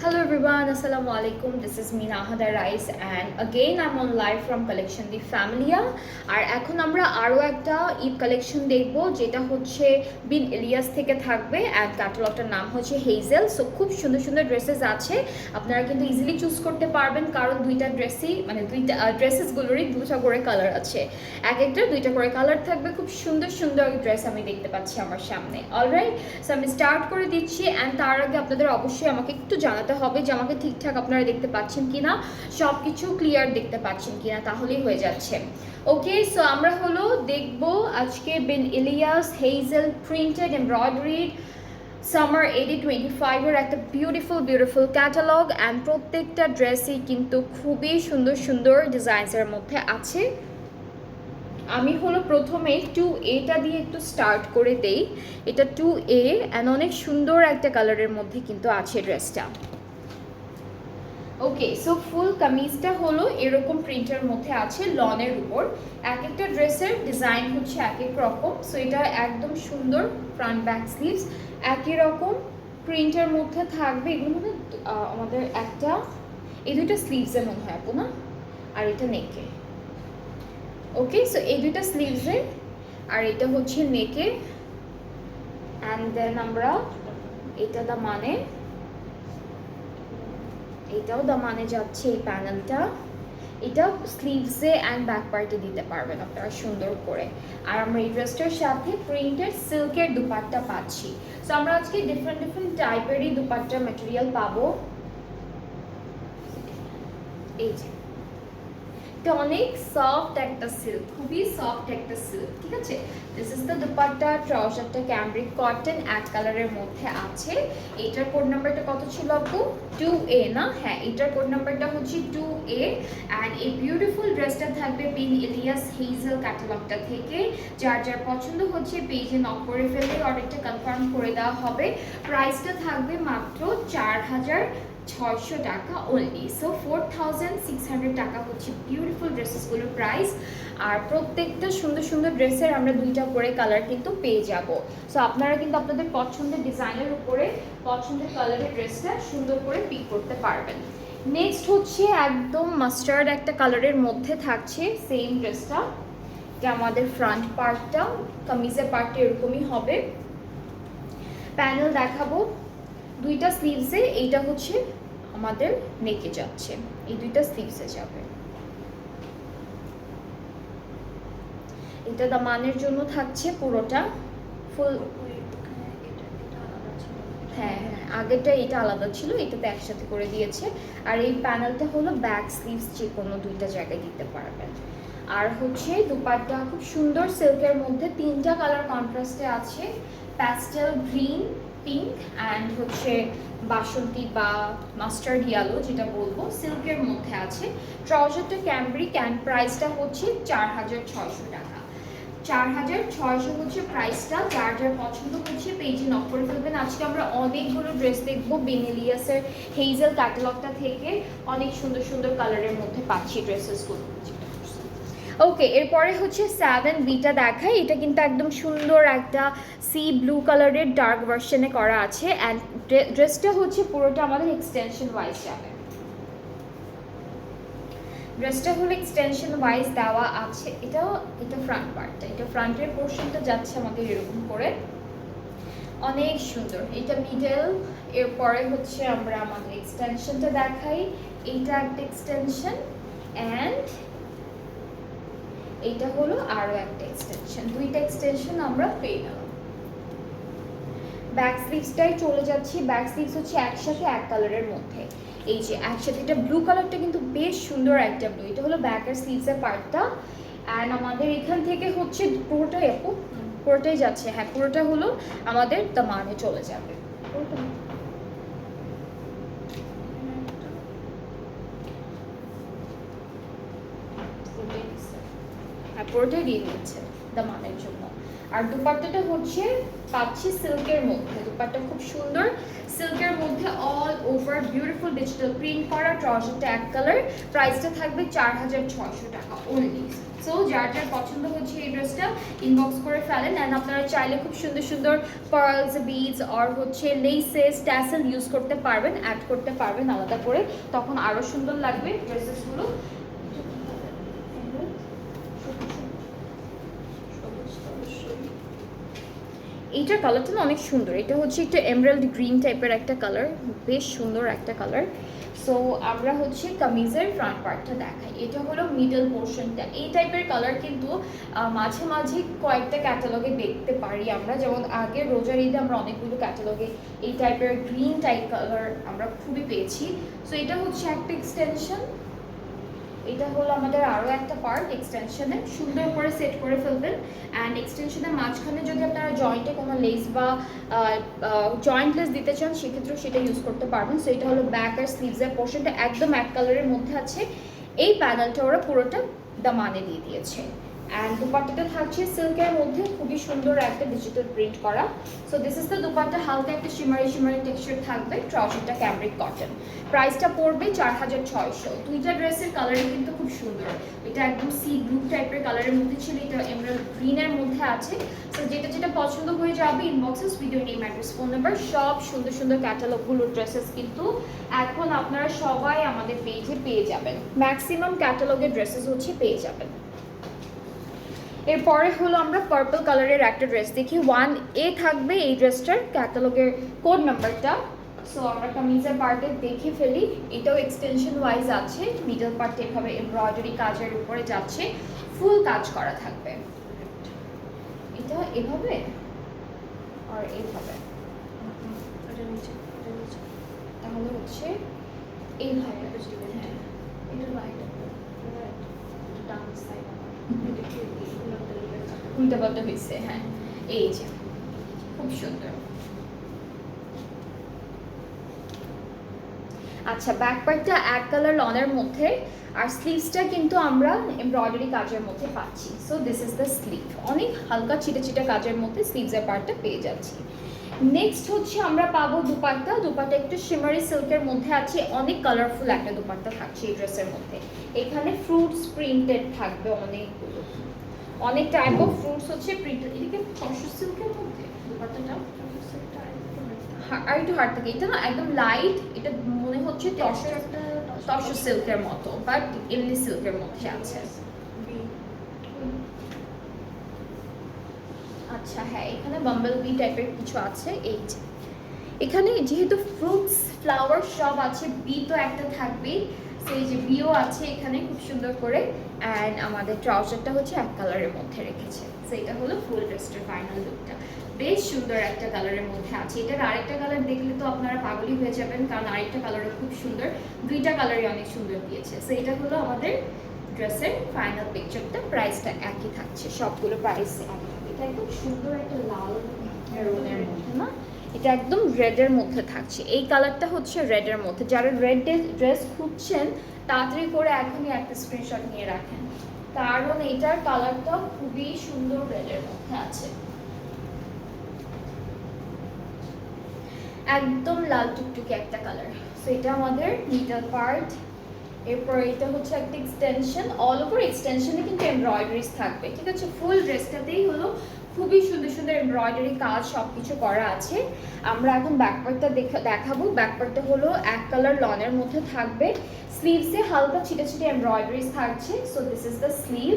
Hello everyone, Assalamu alaikum. This is Mina Ahada Rais and again I'm on live from collection the Familia আর এখন আমরা আরো একটা Eid collection দেখব যেটা হচ্ছে বিন ইলিয়াস থেকে থাকবে এন্ড ক্যাটালগটার নাম হচ্ছে হেজেল। সো খুব সুন্দর সুন্দর ড্রেসেস আছে, আপনারা কিন্তু ইজিলি চুজ করতে পারবেন কারণ দুইটা ড্রেসই মানে দুইটা ড্রেসেসগুলোরই দুটো করে কালার আছে, এক একটা দুইটা করে কালার থাকবে। খুব সুন্দর সুন্দর ড্রেস আমি দেখতে পাচ্ছি আমার সামনে। অলরাইট, সো আমি স্টার্ট করে দিচ্ছি এন্ড তার আগে আপনাদের অবশ্যই আমাকে একটু জানাতে হবে যে আমাকে ঠিকঠাক আপনারা দেখতে পাচ্ছেন কিনা, সব কিছু ক্লিয়ার দেখতে পাচ্ছেন কিনা, তাহলেই হয়ে যাচ্ছে। ওকে, সো আমরা হলো দেখব আজকে Bin Ilyas Hazel printed embroidered summer 2025 এর একটা বিউটিফুল ক্যাটালগ অ্যান্ড প্রত্যেকটা ড্রেসই কিন্তু খুবই সুন্দর সুন্দর ডিজাইনসের মধ্যে আছে। আমি হলো প্রথমে 2A দিয়ে একটু স্টার্ট করে দেই। এটা 2A অ্যান্ড অনেক সুন্দর একটা কালারের মধ্যে কিন্তু আছে ড্রেসটা। ওকে, সো ফুল কামিজটা হলো এরকম প্রিন্টের মধ্যে আছে লনের উপর। এক একটা ড্রেসের ডিজাইন হচ্ছে এক এক রকম। সো এটা একদম সুন্দর ফ্রন্ট ব্যাক স্লিভস একই রকম প্রিন্টের মধ্যে থাকবে। এগুলো মানে আমাদের একটা এই দুইটা স্লিভসের মনে হয় আপু না, আর এটা নেকে। ওকে, সো এই দুইটা স্লিভসে আর এটা হচ্ছে নেকে অ্যান্ড দেন আমরা এটা দামানে, এটাও দামানে যাচ্ছে এই প্যানেলটা। এটা স্লিভসে অ্যান্ড ব্যাক পার্টে দিতে পারবেন আপনারা সুন্দর করে। আর আমরা এই ড্রেসটার সাথে প্রিন্টেড সিল্কের দুপাট্টা পাচ্ছি। সো আমরা আজকে ডিফারেন্ট টাইপেরই দুপাট্টার ম্যাটেরিয়াল পাবো। এই যে এটা অনেক সফট একটা সিল্ক, খুবই সফট একটা সিল্ক, ঠিক আছে। This is the dupatta. ট্রাউজারটা ক্যামব্রিক কটন এক কালারের মধ্যে আছে। এটার কোড নাম্বারটা কত ছিল আপু? 2A না? হ্যাঁ, এটার কোড নাম্বারটা হচ্ছে 2A অ্যান্ড এই বিউটিফুল ড্রেসটা থাকবে বিন ইলিয়াস হেজেল ক্যাটালগটা থেকে। যার যার পছন্দ হচ্ছে পেজে নক করে ফেলে অর্ডারটা কনফার্ম করে দেওয়া হবে। প্রাইসটা থাকবে মাত্র 4,600 টাকা অনলি। সো 4,600 টাকা হচ্ছে বিউটিফুল ড্রেসেসগুলোর প্রাইস। আর প্রত্যেকটা সুন্দর সুন্দর ড্রেসের আমরা দুইটা করে কালার কিন্তু পেয়ে যাব। সো আপনারা কিন্তু আপনাদের পছন্দের ডিজাইনের উপরে পছন্দের কালারের ড্রেসটা সুন্দর করে পিক করতে পারবেন। নেক্সট হচ্ছে একদম মাস্টার্ড একটা কালারের মধ্যে থাকছে সেম ড্রেসটা। এটা আমাদের ফ্রন্ট পার্টটা, কামিজের পার্টটা এরকমই হবে। প্যানেল দেখাবো দুইটা স্লিভসে, এইটা হচ্ছে আমাদের নেকে যাচ্ছে, এই দুইটা স্লিভসে যাবে। এটা দামানের জন্য থাকছে পুরোটা ফুল। হ্যাঁ, আগেরটা এটা আলাদা ছিল, এটাতে একসাথে করে দিয়েছে। আর এই প্যানেলটা হলো ব্যাক স্লিভস, যে কোনো দুইটা জায়গায় দিতে পারবেন। আর হচ্ছে দুপাট্টা খুব সুন্দর সিল্কের মধ্যে তিনটা কালার কন্ট্রাস্টে আছে, প্যাস্টেল গ্রিন, পিঙ্ক অ্যান্ড হচ্ছে বাসন্তী বা মাস্টার্ড ইয়েলো যেটা বলবো, সিল্কের মধ্যে আছে। ট্রাউজারটা ক্যামব্রিক অ্যান্ড প্রাইসটা হচ্ছে 4,600 টাকা। 4,600 হচ্ছে প্রাইসটা। যার যার পছন্দ হচ্ছে পেজে নক করে ফেলবেন। আজকে আমরা অনেকগুলো ড্রেস দেখবো বিন ইলিয়াসের হেজেল ক্যাটালগটা থেকে, অনেক সুন্দর সুন্দর কালারের মধ্যে পাচ্ছি ড্রেসেসগুলো। ওকে, এরপরে হচ্ছে 7Bটা দেখাই। এটা কিন্তু একদম সুন্দর একটা সি ব্লু কালারের ডার্ক ভার্সনে করা আছে অ্যান্ড ড্রেসটা হচ্ছে পুরোটা আমাদের এক্সটেনশন ওয়াইজ যাবে। ড্রেসটা হলো এক্সটেনশন ওয়াইজ দেওয়া আছে। এটা ফ্রন্ট পার্টটা, এটা ফ্রন্টের পোর্শনটা যাচ্ছে আমাদের এরকম করে, অনেক সুন্দর। এটা মিডল। এরপরে হচ্ছে আমরা আমাদের এক্সটেনশনটা দেখাই। এইটা একটা এক্সটেনশন অ্যান্ড এইটা হলো আরো একটা এক্সটেনশন, দুইটা এক্সটেনশন আমরা পেয়ে গেলাম। ব্যাক স্লিভসটাই চলে যাচ্ছি। ব্যাক স্লিভস হচ্ছে একসাথে এক কালারের মধ্যে, এই যে একসাথে। এটা ব্লু কালারটা কিন্তু বেশ সুন্দর একটা ব্লু। এটা হলো ব্যাকের স্লিভসের পার্টটা অ্যান্ড আমাদের এখান থেকে হচ্ছে পুরোটাই আপু পুরোটাই যাচ্ছে। হ্যাঁ, পুরোটা হলো আমাদের দামানে চলে যাবে। পুরোটাই দিয়ে দিচ্ছে দামানের জন্য। আর দুপাট্টাটা হচ্ছে পাচ্ছি সিল্কের মধ্যে। দুপাট্টা খুব সুন্দর সিল্কের মধ্যে all over over beautiful digital print করা, ট্রাউজারটা এক কালার, প্রাইসটা থাকবে 4600 টাকা অনলি। সো যার যার পছন্দ হচ্ছে এই ড্রেসটা ইনবক্স করে ফেলেন। অ্যান্ড আপনারা চাইলে খুব সুন্দর সুন্দর পার্লস, বিডস আর হচ্ছে লেসেস, ট্যাসেল ইউজ করতে পারবেন, অ্যাড করতে পারবেন আলাদা করে, তখন আরও সুন্দর লাগবে ড্রেসেসগুলো। এইটার কালারটা না অনেক সুন্দর, এটা হচ্ছে একটু এমরাল্ড গ্রিন টাইপের একটা কালার, বেশ সুন্দর একটা কালার। সো আমরা হচ্ছে কামিজের ফ্রন্ট পার্টটা দেখাই। এটা হলো মিডল পোর্শনটা। এই টাইপের কালার কিন্তু মাঝে মাঝে কয়েকটা ক্যাটালগে দেখতে পারি আমরা, যেমন আগে রোজার ঈদে আমরা অনেকগুলো ক্যাটালগে এই টাইপের গ্রিন টাইপ কালার আমরা খুবই পেয়েছি। সো এটা হচ্ছে একটা এক্সটেনশন, এটা হলো আমাদের আরও একটা পার্ট এক্সটেনশনে, সুন্দর করে সেট করে ফেলবেন। অ্যান্ড এক্সটেনশনের মাঝখানে যদি আপনারা জয়েন্টে কোনো লেস বা জয়েন্ট লেস দিতে চান সেক্ষেত্রেও সেটা ইউজ করতে পারবেন। সো এটা হলো ব্যাক আর স্লিভসের পোর্শনটা একদম এক কালারের মধ্যে আছে। এই প্যানেলটা ওরা পুরোটা দামানে দিয়ে দিয়েছে। অ্যান্ড দুপাট্টাটা থাকছে সিল্কের মধ্যে, খুবই সুন্দর একটা ডিজিটাল প্রিন্ট করা। So this is the dupatta, হালকা একটা শিমারি টেক্সচার থাকবে, ট্রাউজারটা ক্যামব্রিক কটন, প্রাইসটা পড়বে 4600। দুইটা ড্রেসের কালারই কিন্তু খুব সুন্দর, এটা একদম সি ব্লু টাইপের কালারের মধ্যে ছিল, এটা এমরাল্ড গ্রিনের মধ্যে আছে। সো যেটা যেটা পছন্দ হয়ে যাবে inboxes, video name, address, phone number, সব সুন্দর সুন্দর ক্যাটালগুলো ড্রেসেস কিন্তু এখন আপনারা সবাই আমাদের পেজে পেয়ে যাবেন। ম্যাক্সিমাম ক্যাটালগের ড্রেসেস হচ্ছে পেয়ে যাবেন। এরপরে হলো আমরা পার্পল কালারের একটা ড্রেস দেখি, 1A থাকবে এই ড্রেসটার ক্যাটালগের কোড নাম্বারটা। সো আমরা কামিজের পার্টে দেখে ফেলি, এটাও এক্সটেনশন ওয়াইজ আছে, মিডল পার্টে এভাবে এমব্রয়ডারি কাজের উপরে যাচ্ছে, ফুল কাজ করা থাকবে। এটা এভাবে আর এইভাবে, তাহলে হচ্ছে এইভাবে, হ্যাঁ এটা রাইট ডান সাইড উল্টা পাল্টা হয়েছে, হ্যাঁ এই যে খুব সুন্দর। আচ্ছা, ব্যাক পার্টটা এক কালার লনের মধ্যে, আর স্লিভসটা কিন্তু আমরা এমব্রয়ডারি কাজের মধ্যে পাচ্ছি। So this is the sleeve, অনেক হালকা ছিটে ছিটে কাজের মধ্যে স্লিভসের পার্টটা পেয়ে যাচ্ছি। নেক্সট হচ্ছে আমরা পাবো দুপাট্টা। দুপাট্টা একটু শিমারি সিল্কের মধ্যে আছে, অনেক কালারফুল একটা দুপাট্টা থাকছে এই ড্রেসের মধ্যে। এখানে ফ্রুটস প্রিন্টেড থাকবে অনেকগুলো, অনেক টাইপ অফ ফ্রুটস হচ্ছে প্রিন্টেড। এদিকে তসর সিল্কের মধ্যে দুপাট্টাটা আর একটু হার্ড থাকে, এটা না একদম লাইট, এটা মনে হচ্ছে তসর সিল্কের মতো, বাট এমনি সিল্কের মধ্যে আছে। আচ্ছা হ্যাঁ, এখানে বাম্বল বি টাইপের কিছু আছে। এই যে এখানে যেহেতু ফ্রুটস ফ্লাওয়ার সব আছে, বি তো একটা থাকবেই, সেই যে বিও আছে এখানে খুব সুন্দর করে। অ্যান্ড আমাদের ট্রাউজারটা হচ্ছে এক কালারের মধ্যে রেখেছে। সো এটা হলো ফুল ড্রেসটার ফাইনাল লুকটা, বেশ সুন্দর একটা কালারের মধ্যে আছে। এটার আরেকটা কালার দেখলে তো আপনারা পাগলই হয়ে যাবেন, কারণ আরেকটা কালারও খুব সুন্দর, দুইটা কালারই অনেক সুন্দর দিয়েছে। সো এটা হলো আমাদের ড্রেসের ফাইনাল পিকচারটা, প্রাইসটা একই থাকছে, সবগুলো প্রাইস একই। এটা একদম সুন্দর একটা লাল মেরুনের মধ্যে না, এটা একদম রেডের মধ্যে থাকছে। এই কালারটা হচ্ছে রেডের মধ্যে, যারা রেড ড্রেস খুঁজছেন তাড়াতাড়ি করে এখনই একটা স্ক্রিনশট নিয়ে রাখেন, কারণ এটার কালারটা খুবই সুন্দর রেডের মধ্যে আছে, একদম লাল টুকটুকে একটা কালার। সো এটা আমাদের মিডল পার্ট। এরপর এটা হচ্ছে একটা এক্সটেনশন, অল ওভার এক্সটেনশনে কিন্তু এমব্রয়ডারিজ থাকবে, ঠিক আছে। ফুল ড্রেসটাতেই হলো খুবই সুন্দর সুন্দর এমব্রয়ডারি কাজ সব কিছু করা আছে। আমরা এখন ব্যাকপার্টটা দেখাবো। ব্যাকপার্টটা হলো এক কালার লনের মধ্যে থাকবে, স্লিভসে হালকা ছিটে ছিটে এমব্রয়ডারিজ থাকছে। So this is the sleeve,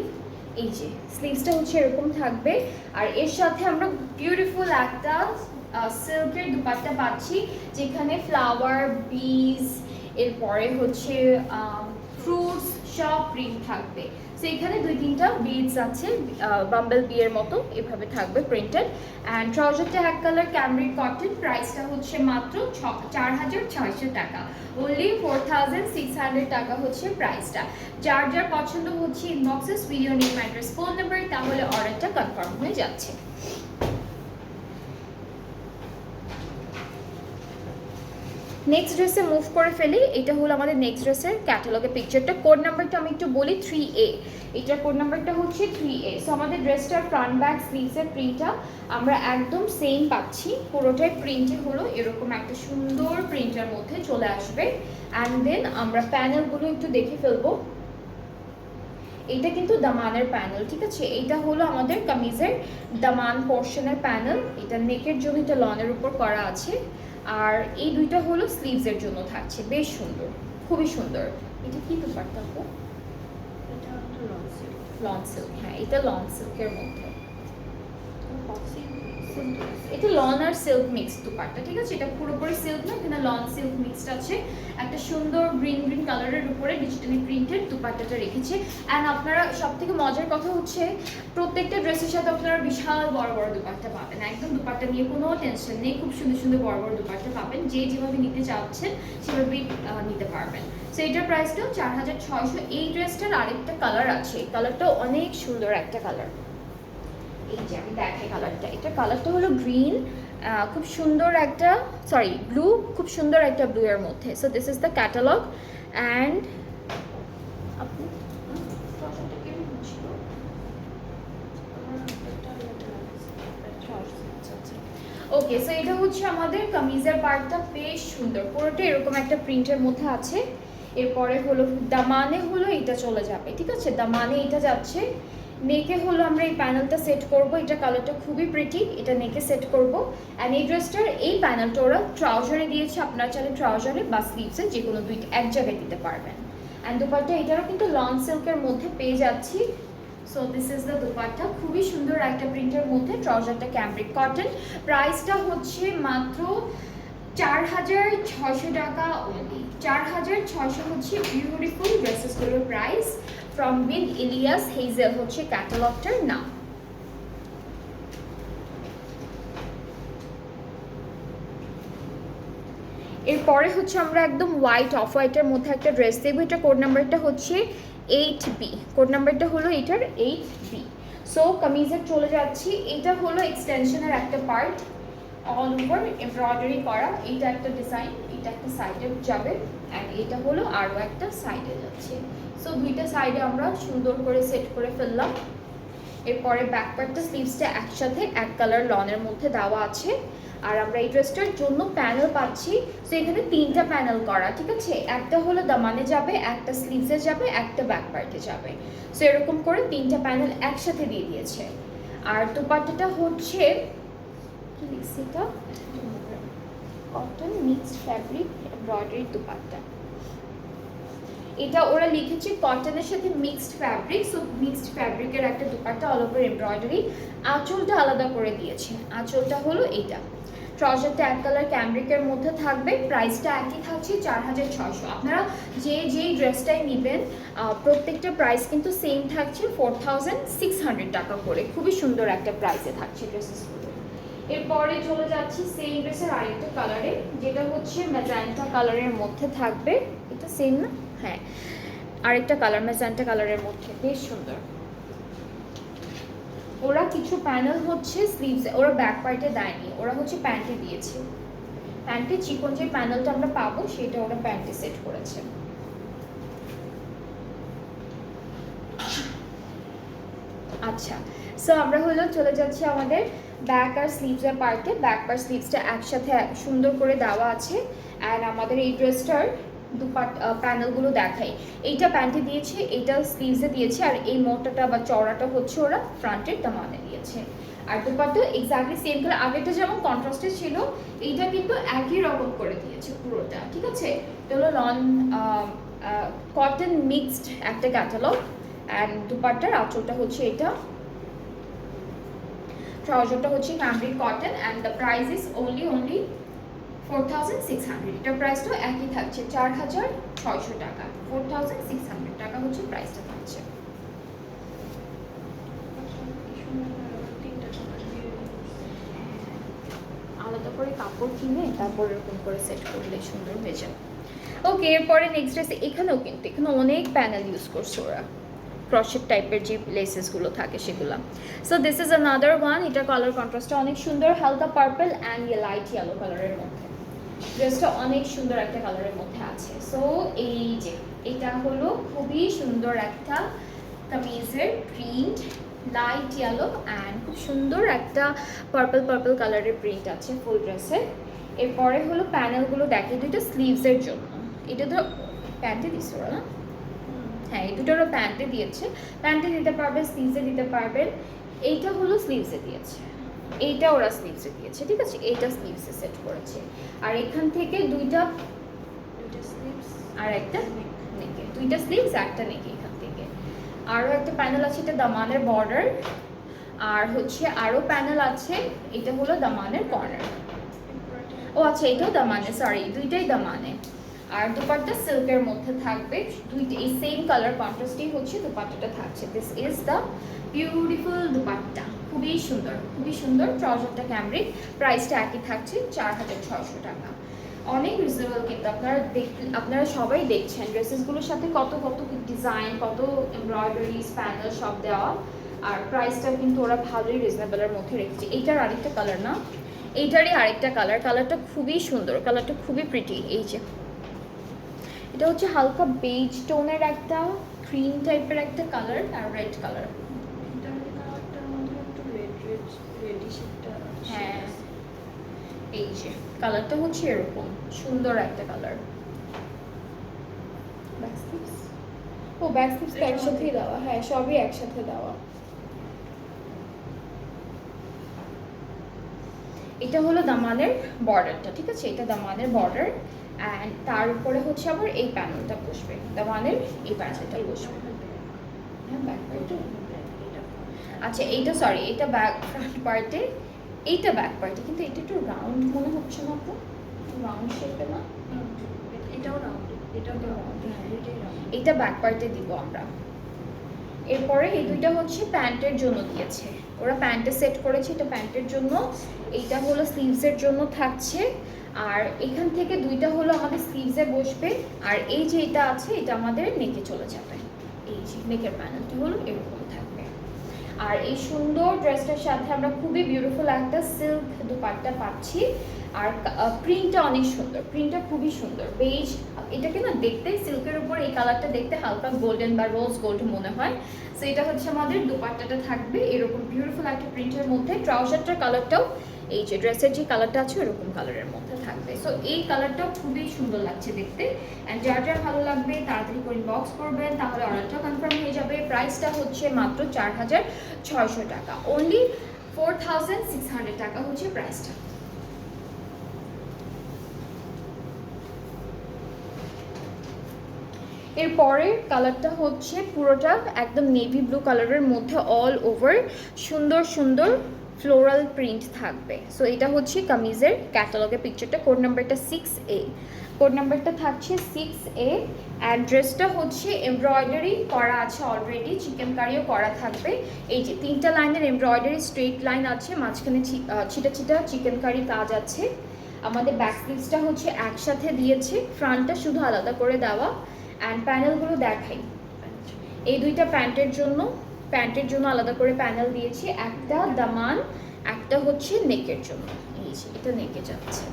এই যে স্লিভসটা হচ্ছে এরকম থাকবে। আর এর সাথে আমরা বিউটিফুল একটা সিল্কের দুপাট্টা পাচ্ছি, যেখানে ফ্লাওয়ার, বিজ, এরপরে হচ্ছে ফ্রুটস সব প্রিন্ট থাকবে। সো এখানে দুই তিনটা বিডস আছে, বাম্বল বি এর মতো এভাবে থাকবে প্রিন্টেড। অ্যান্ড ট্রাউজারটা এক কালার ক্যামব্রিক কটন, প্রাইসটা হচ্ছে মাত্র 4600 টাকা, ওনলি 4600 টাকা হচ্ছে প্রাইসটা। যার যার পছন্দ হচ্ছে inboxes, video name, address, phone number, তাহলে অর্ডারটা কনফার্ম হয়ে যাচ্ছে। নেক্সট ড্রেসে মুভ করে ফেলি। এটা হলো আমাদের নেক্সট ড্রেসের ক্যাটালগের পিকচারটা। কোড নাম্বারটা আমি একটু বলি 3A। এটার কোড নাম্বারটা হচ্ছে 3A। সো আমাদের ড্রেসটার ফ্রন্ট ব্যাক স্লিভসের প্রিন্টটা আমরা একদম সেম পাচ্ছি। পুরোটাই প্রিন্টই হলো এরকম একটা সুন্দর প্রিন্টের মধ্যে চলে আসবে। অ্যান্ড দেন আমরা প্যানেলগুলো একটু দেখে ফেলবো। এটা কিন্তু দামানের প্যানেল, ঠিক আছে? এটা হলো আমাদের কামিজের দামান পোর্শনের প্যানেল। এটা নেকের জন্য এটা লনের উপর করা আছে। আর এই দুইটা হলো স্লিভসের জন্য থাকছে। বেশ সুন্দর, খুবই সুন্দর। এটা কি দুপাট্টা আপু? এটা একটা লং সিল্ক। লং সিল্ক, হ্যাঁ এটা লং সিল্কের মধ্যে। এটা লন আর সিল্ক মিক্স দুপাট্টা, ঠিক আছে? এটা পুরোপুরি সিল্ক না, এখানে লন সিল্ক মিক্সড আছে। একটা সুন্দর গ্রিন গ্রিন কালারের উপরে ডিজিটালি প্রিন্টেড দুপাট্টাটা রেখেছে। অ্যান্ড আপনারা সব থেকে মজার কথা হচ্ছে প্রত্যেকটা ড্রেসের সাথে আপনারা বিশাল বড় বড় দুপাট্টা পাবেন। একদম দুপাট্টা নিয়ে কোনো টেনশন নেই, খুব সুন্দর সুন্দর বড় বড় দুপাট্টা পাবেন। যে যেভাবে নিতে চাচ্ছেন সেভাবেই নিতে পারবেন। সো এটার প্রাইসটাও 4600। এই ড্রেসটার আরেকটা কালার আছে, এই কালারটাও অনেক সুন্দর একটা কালার। এই যে আমি দেখাই কালারটা, এটা কালারটা হলো গ্রিন, খুব সুন্দর একটা ব্লু, খুব সুন্দর একটা ব্লু এর মধ্যে। So this is the catalogue. And আপনি ওকে, সো এটা হচ্ছে আমাদের কামিজের পার্টটা। বেশ সুন্দর, পুরোটা এরকম একটা প্রিন্টের মধ্যে আছে। এরপরে হলো দামানে হলো এটা চলে যাবে, ঠিক আছে? দামানে এটা যাচ্ছে। নেকে হলো আমরা এই প্যানেলটা সেট করব। এটা কালারটা খুবই প্রিটি, এটা নেকে সেট করব। অ্যান্ড এই ড্রেসটার এই প্যানেলটা ওরা ট্রাউজারে দিয়েছে। আপনারা চাইলে ট্রাউজারে বা স্লিভসে যে কোনো দুইটা এক জায়গায় দিতে পারবেন। অ্যান্ড দুপাট্টা এটারও কিন্তু লং সিল্কের মধ্যে পেয়ে যাচ্ছি। So this is the dupatta, খুবই সুন্দর একটা প্রিন্টের মধ্যে। ট্রাউজারটা ক্যামব্রিক কটন। প্রাইসটা হচ্ছে মাত্র 4600 টাকা অনলি। 4600 হচ্ছে বিউটিফুল ড্রেসেসগুলোর price. From with Ilyas Hazel হচ্ছে ক্যাটালগটার নাম। এরপরে হচ্ছে আমরা একদম হোয়াইট অফ হোয়াইটের মধ্যে একটা ড্রেস দেখবো। এটা কোড নাম্বারটা হচ্ছে 8B। কোড নাম্বারটা হলো এটার 8B। সো কামিজের চলে যাচ্ছি। এটা হলো এক্সটেনশনের একটা পার্ট, অল ওভার এমব্রয়ডারি করা। এইটা একটা ডিজাইন, এটা একটা সাইডে যাবে। অ্যান্ড এটা হলো আরও একটা সাইডে যাচ্ছে। সো দুইটা সাইডে আমরা সুন্দর করে সেট করে ফেললাম। এরপরে ব্যাক পার্টটা স্লিভসটা একসাথে এক কালার লনের মধ্যে দেওয়া আছে। আর আমরা এই ড্রেসটার জন্য প্যানেল পাচ্ছি। সো এখানে তিনটা প্যানেল করা, ঠিক আছে? একটা হলো দামানে যাবে, একটা স্লিভসে যাবে, একটা ব্যাক পার্টে যাবে। সো এরকম করে তিনটা প্যানেল একসাথে দিয়ে দিয়েছে। আর দুপাট্টাটা হচ্ছে কি লিখছি এটা, cotton mixed fabric embroidery dupatta. এটা ওরা লিখেছে কটনের সাথে মিক্সড ফ্যাব্রিক। সো মিক্সড ফ্যাব্রিকের একটা দুপাট্টা, অল ওভার এমব্রয়ডারি। আঁচলটা আলাদা করে দিয়েছে। আঁচলটা হলো এইটা। ট্রাউজারটা এক কালার ক্যামব্রিকের মধ্যে থাকবে। প্রাইসটা একই থাকছে 4600। আপনারা যেই ড্রেসটাই নেবেন প্রত্যেকটা প্রাইস কিন্তু সেম থাকছে 4600 টাকা করে। খুবই সুন্দর একটা প্রাইসে থাকছে ড্রেসেসগুলো। এরপরে চলে যাচ্ছি সেম ড্রেসের আরেকটা কালারে, যেটা হচ্ছে ম্যাজেন্টা কালারের মধ্যে থাকবে। এটা সেম না? হ্যাঁ, আরেকটা কালার ম্যাজেন্টা কালারের মধ্যে, বেশ সুন্দর। ওরা কিছু প্যানেল হচ্ছে স্লিভসে, ওরা ব্যাক পার্টে দেয়নি, ওরা হচ্ছে প্যান্টে দিয়েছে। প্যান্টে চিকন যে প্যানেলটা আমরা পাবো সেটা ওরা প্যান্টে সেট করেছে। আচ্ছা, সো আমরা হলো চলে যাচ্ছি আমাদের ব্যাক আর স্লিভসের পার্টে। ব্যাক আর স্লিভসটা একসাথে সুন্দর করে দেওয়া আছে। অ্যান্ড আমাদের এই ড্রেসটার প্যানেলগুলো দেখাই। এইটা প্যান্টে দিয়েছে, এইটা স্লিভসে দিয়েছে। আর এই মোটাটা বা চওড়াটা হচ্ছে ওরা ফ্রন্টের দামানে দিয়েছে। আর দুপাট্টা এক্স্যাক্টলি সেম কালার, আগেরটা যেমন কন্ট্রাস্টে ছিল এইটা কিন্তু একই রকম করে দিয়েছে পুরোটা, ঠিক আছে? এটা হলো লন কটন মিক্সড একটা ক্যাটালগ। অ্যান্ড দুপাট্টার আঁচলটা হচ্ছে এটা। ট্রাউজারটা হচ্ছে cambric cotton. And the price is only 4600। এটার প্রাইসটাও একই থাকছে 4600 টাকা। 4600 টাকা হচ্ছে প্রাইসটা থাকছে। আলাদা করে কাপড় কিনে তারপর এরকম করে সেট করলে সুন্দর হয়ে যাবে। ওকে, এরপরে নেক্সট ড্রেসে এখানে অনেক প্যানেল ইউজ করছে ওরা, ক্রশেট টাইপের যে লেসেসগুলো থাকে সেগুলো। So this is another one. এটা কালার কন্ট্রাস্টটা অনেক সুন্দর, হালকা পার্পল অ্যান্ড লাইট ইয়েলো কালারের মধ্যে। ড্রেসটা অনেক সুন্দর একটা কালারের মধ্যে আছে। সো এই যে এটা হলো খুবই সুন্দর একটা কামিজের প্রিন্ট, লাইট ইয়েলো অ্যান্ড খুব সুন্দর একটা পার্পল পার্পল কালারের প্রিন্ট আছে ফুল ড্রেসে। এরপরে হলো প্যানেলগুলো দেখে দুটো স্লিভসের জন্য, এটা তো প্যান্টে দিচ্ছে ওরা না, হ্যাঁ এই দুটোরও প্যান্টে দিয়েছে, প্যান্টে দিতে পারবেন, স্লিভসে দিতে পারবেন। এইটা হলো স্লিভসে দিয়েছে, এইটা ওরা স্লিভসে দিয়েছে, ঠিক আছে, এইটা স্লিভসে সেট করেছে। আর এখান থেকে দুইটা স্লিভস আর একটা নেকে, দুইটা স্লিভস একটা নেকে এখান থেকে। আরও একটা প্যানেল আছে, এটা দামানের বর্ডার, আর হচ্ছে আরও প্যানেল আছে, এটা হলো দামানের কর্নার। ও আচ্ছা এটাও দামানে, সরি দুইটাই দামানে। আর দুপাট্টা সিল্কের মধ্যে থাকবে, দুইটা এই সেম কালার কন্ট্রাস্টেই হচ্ছে দুপাট্টাটা থাকছে। This is the beautiful dupatta, খুবই সুন্দর খুবই সুন্দর। ট্রাউজারটা ক্যামব্রিক, প্রাইসটা একই থাকছে 4600 টাকা। অনেক রিজনেবল কিন্তু আপনারা সবাই দেখছেন ড্রেসেসগুলোর সাথে কত কত ডিজাইন, কত এমব্রয়ডারি প্যানেল সব দেওয়া, আর প্রাইসটাও কিন্তু ওরা ভালোই রিজনেবলের মধ্যে রেখেছে। এইটার আরেকটা কালার না, এইটারই আরেকটা কালার, কালারটা খুবই সুন্দর, কালারটা খুবই প্রিটি। এই যে এটা হচ্ছে হালকা বেজ টোনের একটা ক্রিম টাইপের একটা কালার আর রেড কালার। হ্যাঁ এই যে কালারটা হচ্ছে এরকম সুন্দর একটা কালার। ব্যাক স্লিভস, ও ব্যাক স্লিভসটা একসাথেই দেওয়া, হ্যাঁ সবই একসাথে দেওয়া। এটা হলো দামানের বর্ডারটা, ঠিক আছে, এটা দামানের বর্ডার অ্যান্ড তার উপরে হচ্ছে আবার এই প্যানেলটা বসবে, দামানের এই প্যানেলটা বসবে। হ্যাঁ ব্যাক পার্টে, আচ্ছা এইটা সরি এটা ব্যাক ফ্রন্ট পার্টে, এইটা ব্যাক পার্টে, কিন্তু এটা একটু রাউন্ড মনে হচ্ছে না, তো রাউন্ড শেপে না, এটাও রাউন্ড, এটাও রাউন্ড, এইটা ব্যাক পার্টে দিব আমরা। এরপরে এই দুইটা হচ্ছে প্যান্টের জন্য দিয়েছে, ওরা প্যান্টে সেট করেছে, এটা প্যান্টের জন্য, এইটা হলো স্লিভসের জন্য থাকছে। আর এখান থেকে দুইটা হলো আমাদের স্লিভসে বসবে, আর এই যে এটা আছে এটা আমাদের নেকে চলে যাবে। এই যে নেকের প্যানেলটা হলো এরকম থাকবে। আর এই সুন্দর ড্রেসটার সাথে আমরা খুবই বিউটিফুল একটা সিল্ক দুপাট্টা পাচ্ছি, আর প্রিন্টটা অনেক সুন্দর, প্রিন্টটা খুবই সুন্দর বেজ। এটাকে না দেখতে সিল্কের উপর এই কালারটা দেখতে হালকা গোল্ডেন বা রোজ গোল্ড মনে হয়। সো এটা হচ্ছে আমাদের দুপাট্টাটা থাকবে এরকম বিউটিফুল একটা প্রিন্টের মধ্যে। ট্রাউজারটার কালারটাও এই যে ড্রেসের যে কালারটা আছে ওরকম কালারের মধ্যে থাকবে। সো এই কালারটাও খুবই সুন্দর লাগছে দেখতে, অ্যান্ড যার যার ভালো লাগবে তাড়াতাড়ি করে ইনবক্স করবেন, তাহলে অর্ডারটা কনফার্ম হয়ে যাবে। প্রাইসটা হচ্ছে মাত্র 4600 টাকা, অনলি 4600 টাকা হচ্ছে প্রাইসটা। এরপরের কালারটা হচ্ছে পুরোটা একদম নেভি ব্লু কালারের মধ্যে অল ওভার সুন্দর সুন্দর ফ্লোরাল প্রিন্ট থাকবে। সো এটা হচ্ছে কামিজের ক্যাটালগের পিকচারটা, কোড নাম্বারটা 6A, কোড নাম্বারটা থাকছে 6A। অ্যাড্রেসটা হচ্ছে এমব্রয়ডারি করা আছে অলরেডি, চিকেন কারিও করা থাকবে। এই যে 3টা লাইনের এমব্রয়ডারি স্ট্রেট লাইন আছে, মাঝখানে ছিটা ছিটা চিকেন কারি কাজ আছে। আমাদের ব্যাক স্লিভসটা হচ্ছে একসাথে দিয়েছে, ফ্রন্টটা শুধু আলাদা করে দেওয়া। অ্যান্ড প্যানেলগুলো দেখাই, এই দুইটা প্যান্টের জন্য আলাদা করে প্যানেল দিয়েছি, একটা দামান, একটা হচ্ছে নেকের জন্য। এই যে এটা নেকে যাচ্ছে,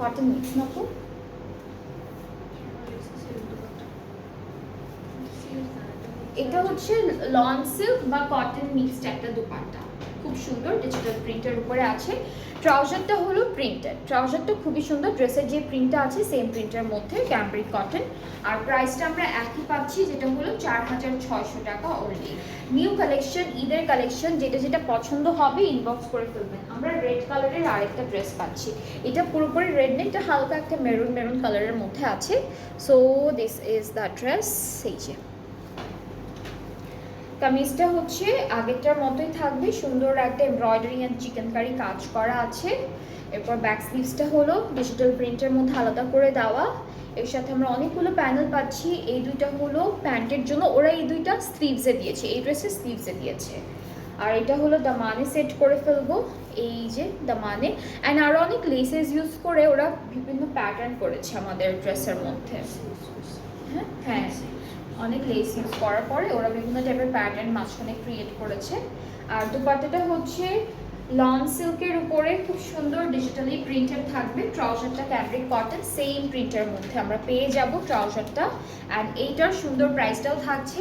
কটন মিক্স না তো, এটা হচ্ছে লন সিল্ক বা কটন মিক্সড একটা দুপাট্টা, খুব সুন্দর ডিজিটাল প্রিন্টের উপরে আছে। ট্রাউজারটা হলো প্রিন্টেড, ট্রাউজারটা খুবই সুন্দর, ড্রেসের যে প্রিন্টটা আছে সেম প্রিন্টের মধ্যে ক্যামব্রিক কটন। আর প্রাইসটা আমরা একই পাচ্ছি, যেটা হলো 4600 টাকা অনলি। নিউ কালেকশন, ঈদের কালেকশন, যেটা যেটা পছন্দ হবে ইনবক্স করে ফেলবেন। আমরা রেড কালারের আরেকটা ড্রেস পাচ্ছি, এটা পুরোপুরি রেড নেই, এটা হালকা একটা মেরুন মেরুন কালারের মধ্যে আছে। So this is the dress. এই যে কামিজটা হচ্ছে আগেরটার মতোই থাকবে, সুন্দর একটা এমব্রয়ডারি অ্যান্ড চিকেন কারি কাজ করা আছে। এরপর ব্যাক স্লিভসটা হলো ডিজিটাল প্রিন্টের মধ্যে আলাদা করে দেওয়া, এর সাথে আমরা অনেকগুলো প্যানেল পাচ্ছি। এই দুইটা হলো প্যান্টের জন্য, ওরা এই দুইটা স্লিভসে দিয়েছে, এই ড্রেসের স্লিভসে দিয়েছে। আর এটা হলো দামানে সেট করে ফেলবো, এই যে দামানে। অ্যান্ড আরও অনেক লেসেস ইউজ করে ওরা বিভিন্ন প্যাটার্ন করেছে আমাদের ড্রেসের মধ্যে। হ্যাঁ অনেক লেস ইউজ করার পরে ওরা বিভিন্ন টাইপের প্যাটার্ন মাঝখানে ক্রিয়েট করেছে। আর দুপাট্টাটা হচ্ছে লন সিল্কের উপরে খুব সুন্দর ডিজিটালি প্রিন্টেড থাকবে। ট্রাউজারটা ক্যামব্রিক কটন সেম প্রিন্টের মধ্যে আমরা পেয়ে যাব ট্রাউজারটা। অ্যান্ড এইটার সুন্দর প্রাইসটাও থাকছে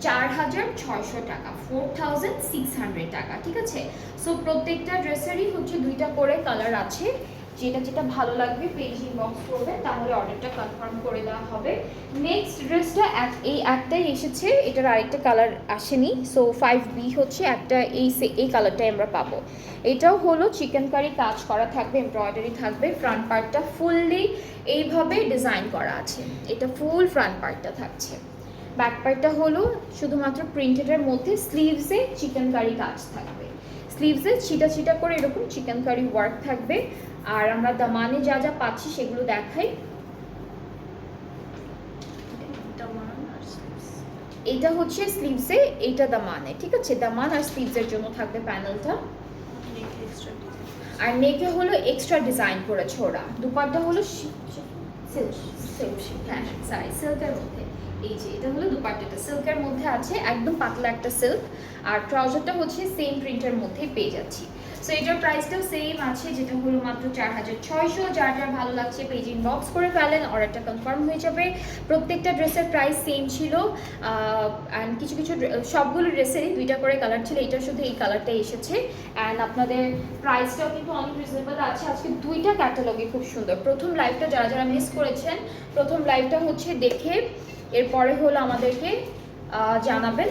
4600 টাকা, 4600 টাকা, ঠিক আছে। সো প্রত্যেকটা ড্রেসেরই হচ্ছে 2টা করে কালার আছে, যেটা যেটা ভালো লাগবে পেজ ইনবক্স করবে, তাহলে অর্ডারটা কনফার্ম করে দেওয়া হবে। নেক্সট ড্রেসটা এই একটাই এসেছে, এটার আরেকটা কালার আসেনি। সো 5B হচ্ছে একটা, এই কালারটাই আমরা পাবো। এটাও হলো চিকেন কারি কাজ করা থাকবে, এমব্রয়ডারি থাকবে, ফ্রন্ট পার্টটা ফুললি এইভাবে ডিজাইন করা আছে, এটা ফুল ফ্রন্ট পার্টটা থাকছে। ব্যাক পার্টটা হলো শুধুমাত্র প্রিন্টেডের মধ্যে, স্লিভসে চিকেন কারি কাজ থাকবে, স্লিভসে ছিটা ছিটা করে এরকম চিকেন কারি ওয়ার্ক থাকবে। আর আমরা দামানে যা যা পাচ্ছি সেগুলো দেখাই। দামান আর স্লিভস। এটা হচ্ছে স্লিভসে, এইটা দামানে, ঠিক আছে। দামান আর স্লিভসের জন্য থাকবে প্যানেলটা। নেক এক্সট্রা ডিজাইন। আর নেকে হলো এক্সট্রা ডিজাইন করেছে ওরা। দুপাট্টা হলো সিল্কের মধ্যে, এই যে এটা হলো দুপাট্টাটা সিল্কের মধ্যে আছে, একদম পাতলা একটা সিল্ক। আর ট্রাউজারটা হচ্ছে সেম প্রিন্টের মধ্যেই পেয়ে যাচ্ছি। সো এটার প্রাইসটাও সেম আছে, যেটা হলো মাত্র 4600। যার যার ভালো লাগছে পেজ ইনবক্স করে ফেলেন, অর্ডারটা কনফার্ম হয়ে যাবে। প্রত্যেকটা ড্রেসের প্রাইস সেম ছিল। অ্যান্ড কিছু কিছু সবগুলো ড্রেসেরই 2টা করে কালার ছিল, এটা শুধু এই কালারটাই এসেছে। অ্যান্ড আপনাদের প্রাইসটাও কিন্তু অনেক রিজনেবল আছে। আজকে 2টা ক্যাটালগে খুব সুন্দর। প্রথম লাইভটা যারা যারা মিস করেছেন, প্রথম লাইভটা হচ্ছে দেখে এরপরে হলো আমাদেরকে জানাবেন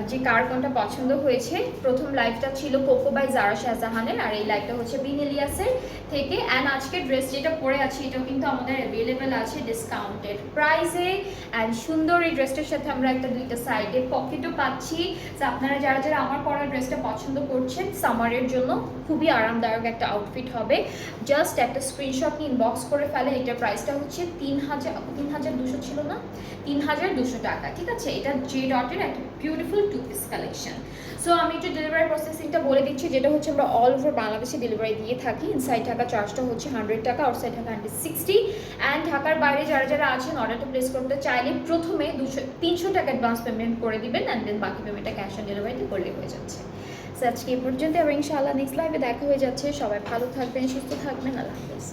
যে কার কোনটা পছন্দ হয়েছে। প্রথম লাইভটা ছিল কোকো বাই জারা শাহজাহানের, আর এই লাইভটা হচ্ছে বিন ইলিয়াসের থেকে। অ্যান্ড আজকের ড্রেস যেটা পরে আছে এটাও কিন্তু আমাদের অ্যাভেলেবেল আছে ডিসকাউন্টেড প্রাইসে। অ্যান্ড সুন্দর এই ড্রেসটার সাথে আমরা একটা 2টা সাইডে পকেটও পাচ্ছি। তো আপনারা যারা যারা আমার পরা ড্রেসটা পছন্দ করছেন, সামারের জন্য খুবই আরামদায়ক একটা আউটফিট হবে। জাস্ট একটা স্ক্রিনশট নিয়ে ইনবক্স করে ফেলে। এটার প্রাইসটা হচ্ছে 3200 ছিল না, 3200 টাকা, ঠিক আছে। এটা জে ডটের একটা বিউটিফুল 2 পিস কালেকশন। সো আমি একটু ডেলিভারি প্রসেসিংটা বলে দিচ্ছি, যেটা হচ্ছে আমরা অল ওভার বাংলাদেশে ডেলিভারি দিয়ে থাকি। ইনসাইড ঢাকা চার্জটা হচ্ছে 100 টাকা, আউটসাইড ঢাকা 160। অ্যান্ড ঢাকার বাইরে যারা যারা আছেন অর্ডারটা প্লেস করতে চাইলে প্রথমে 300 টাকা অ্যাডভান্স পেমেন্ট করে দিবেন, অ্যান্ড দেন বাকি পেমেন্টটা ক্যাশ অন ডেলিভারিতে করলে হয়ে যাচ্ছে। সো আজকে এই পর্যন্ত, আবার ইনশাআল্লাহ নেক্সট লাইভে দেখা হয়ে যাচ্ছে। সবাই ভালো থাকবেন, সুস্থ থাকবেন, আল্লাহ হাফেজ।